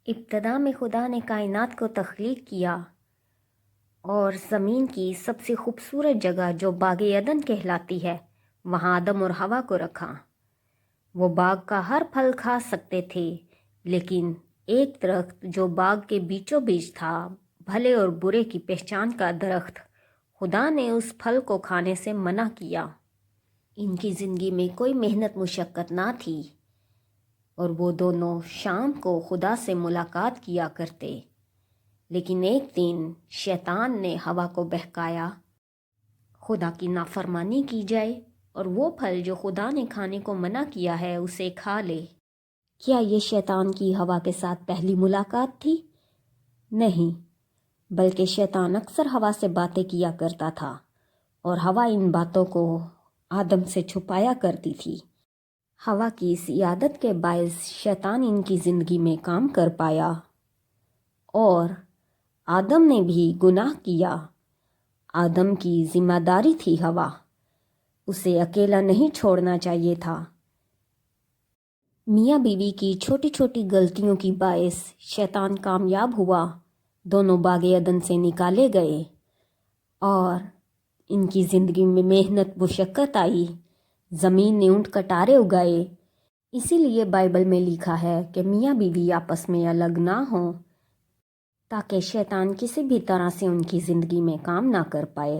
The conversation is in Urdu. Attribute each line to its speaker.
Speaker 1: ابتدا میں خدا نے کائنات کو تخلیق کیا اور زمین کی سب سے خوبصورت جگہ جو باغ عدن کہلاتی ہے وہاں آدم اور حوا کو رکھا۔ وہ باغ کا ہر پھل کھا سکتے تھے، لیکن ایک درخت جو باغ کے بیچوں بیچ تھا، بھلے اور برے کی پہچان کا درخت، خدا نے اس پھل کو کھانے سے منع کیا۔ ان کی زندگی میں کوئی محنت مشقت نہ تھی اور وہ دونوں شام کو خدا سے ملاقات کیا کرتے، لیکن ایک دن شیطان نے حوا کو بہکایا خدا کی نافرمانی کی جائے اور وہ پھل جو خدا نے کھانے کو منع کیا ہے اسے کھا لے۔ کیا یہ شیطان کی حوا کے ساتھ پہلی ملاقات تھی؟ نہیں، بلکہ شیطان اکثر حوا سے باتیں کیا کرتا تھا اور حوا ان باتوں کو آدم سے چھپایا کرتی تھی۔ حوا کی اس عادت کے باعث شیطان ان کی زندگی میں کام کر پایا اور آدم نے بھی گناہ کیا۔ آدم کی ذمہ داری تھی حوا، اسے اکیلا نہیں چھوڑنا چاہیے تھا۔ میاں بیوی کی چھوٹی چھوٹی غلطیوں کی باعث شیطان کامیاب ہوا، دونوں باغ عدن سے نکالے گئے اور ان کی زندگی میں محنت مشقت آئی، زمین نے اونٹ کٹارے اگائے۔ اسی لیے بائبل میں لکھا ہے کہ میاں بیوی آپس میں الگ نہ ہوں تاکہ شیطان کسی بھی طرح سے ان کی زندگی میں کام نہ کر پائے۔